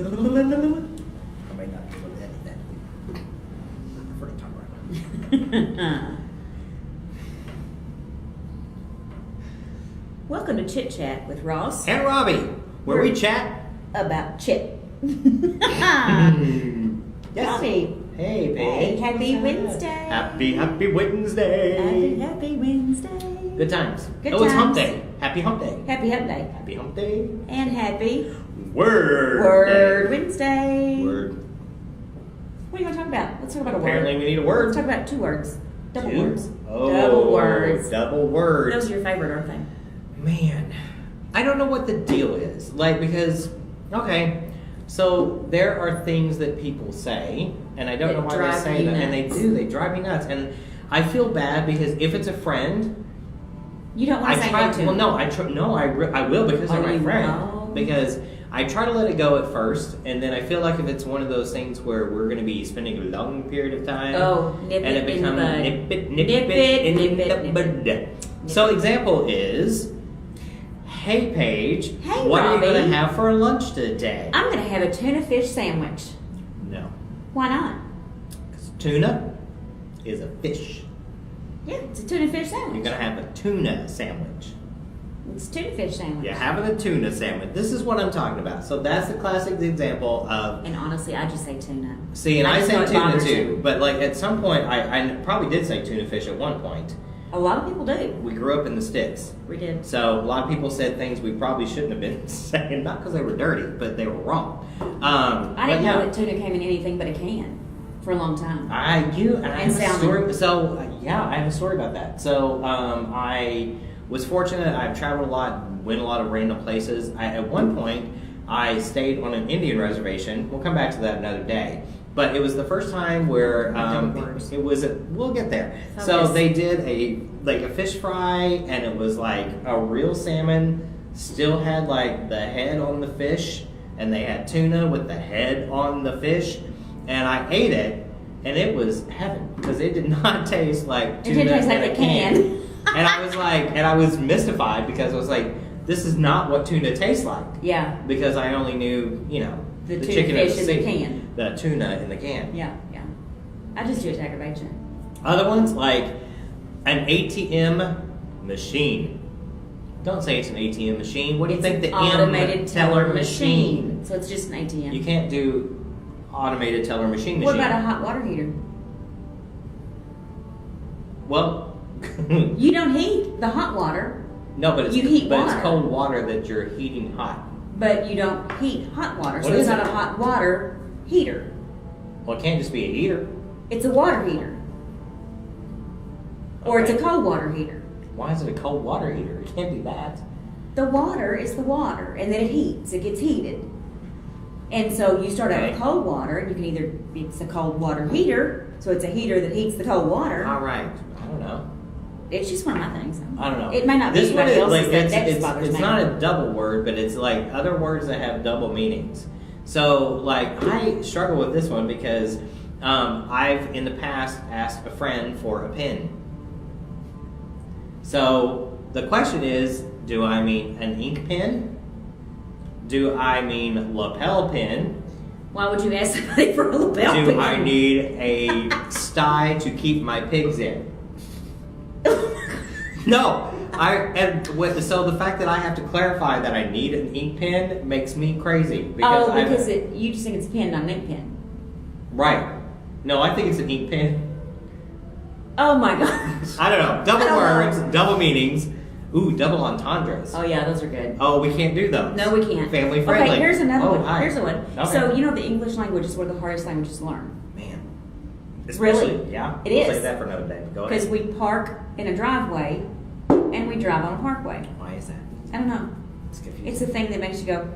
might not be able to edit that. For the top right. Welcome to Chit Chat with Ross. And Robbie, where we chat about chit. Yes. Robbie. Hey, babe. Hey, happy Wednesday. Happy Wednesday. Happy Wednesday. Good times. Good It's hump times. day. Happy hump day. Happy Hump Day. Happy hump day. And happy Word Wednesday. Word. What are you going to talk about? Let's talk about a Apparently word. we need a word. Let's talk about 2 words. Double Two? words. Oh, Double words. Double words. Those are your favorite, aren't they? Man, I don't know what the deal is. Because, okay, so there are things that people say, and I don't know why they say them, and they drive me nuts. And I feel bad because if it's a friend, you don't want to say no to. Well, no, I will because they're my friend. Will? Because I try to let it go at first, and then I feel like if it's one of those things where we're going to be spending a long period of time, nip and it it in the becomes bud. nip it in the bud. So example is, hey Paige, hey, what Robbie. are you going to have for lunch today? I'm going to have a tuna fish sandwich. No. Why not? Because tuna is a fish. Yeah, it's a tuna fish sandwich. You're going to have a tuna sandwich. It's a tuna fish sandwich. You're having a tuna sandwich. This is what I'm talking about. So that's the classic example of... And honestly, I just say tuna. See, and I just say know it tuna bothers too. you. But like at some point, I probably did say tuna fish at one point. A lot of people do. We grew up in the sticks. We did. So a lot of people said things we probably shouldn't have been saying, not because they were dirty, but they were wrong. I didn't know that tuna came in anything but a can for a long time. I have a salmon. story. So I have a story about that. So I was fortunate. I've traveled a lot, went a lot of random places. At one point, I stayed on an Indian reservation. We'll come back to that another day. But it was the first time where it was. We'll get there. Focus. So they did a fish fry, and it was like a real salmon. Still had like the head on the fish, and they had tuna with the head on the fish, and I ate it, and it was heaven because it did not taste like tuna. It didn't taste like in a a can. And I was mystified because I was like, this is not what tuna tastes like. Yeah. Because I only knew, The tuna chicken fish in the can. The tuna in the can. Yeah. I just do it to aggravate you. Other ones, like an ATM machine. Don't say it's an ATM machine. What do you think the automated teller machine? So it's just an ATM. You can't do automated teller machine. What about a hot water heater? Well, You don't heat the hot water, no, but you heat it's water. cold water that you're heating hot. but you don't heat hot water. So What it's is not it? a hot water heater. Well, it can't just be a heater. It's a water heater. Or it's a Okay. cold water heater. Why is it a cold water heater? It can't be that. The water is the water, and then it heats. It gets heated. And so you start out with Okay. cold water, and you can either, it's a cold water heater, so it's a heater that heats the cold water. All right. I don't know. It's just one of my things. I don't know. It may not be This one anybody is else's, like but that just bothers it's me. not a double word, but it's like other words that have double meanings. So like I struggle with this one because I've in the past asked a friend for a pen. So the question is, do I mean an ink pen? Do I mean lapel pen? Why would you ask somebody for a lapel Do pin? I need a sty to keep my pigs in? No, so the fact that I have to clarify that I need an ink pen makes me crazy because you just think it's a pen, not an ink pen. right. No, I think it's an ink pen. Oh my gosh. I don't know. Double I don't words, know. double meanings. Ooh, double entendres. Oh yeah, those are good. Oh, we can't do those. No, we can't. Family friendly. Okay, here's another Oh, one. hi. Here's a one. Okay. So the English language is one of the hardest languages to learn. Man. Really? Especially- Yeah. It we'll is. save that for another day. Go Because ahead. we park in a driveway and we drive on a parkway. Why is that? I don't know. It's confusing. It's a thing that makes you go,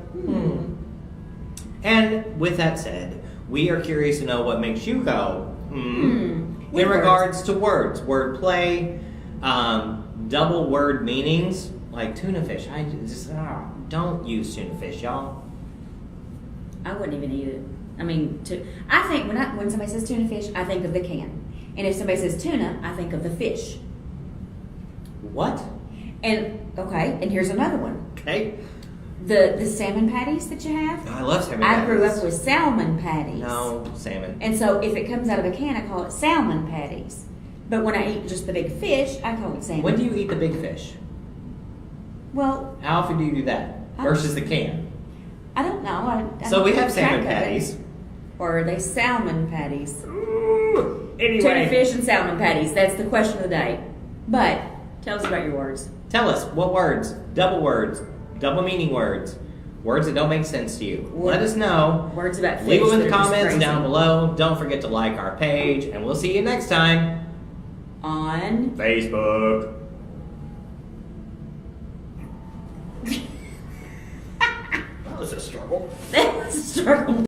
And with that said, we are curious to know what makes you go, With in words. regards to words, wordplay, double word meanings, like tuna fish. I just don't use tuna fish, y'all. I wouldn't even eat it. I mean, I think when somebody says tuna fish, I think of the can. And if somebody says tuna, I think of the fish. What? And, okay, and here's another one. Okay. The salmon patties that you have. I love salmon I patties. grew up with salmon patties. No, salmon. And so if it comes out of a can, I call it salmon patties. But when I eat just the big fish, I call it salmon. When do you eat the big fish? Well, How often do you do that versus the can? I don't know. I So don't we have keep track salmon of it. patties. Or are they salmon patties? Ooh, Tuna anyway, fish and salmon patties. That's the question of the day. But tell us about your words. tell us what words, double meaning words that don't make sense to you. Let us know. Words about fish. Leave them in the that are just comments crazy. down below. Don't forget to like our page, and we'll see you next time On Facebook. That was a struggle. That was a struggle.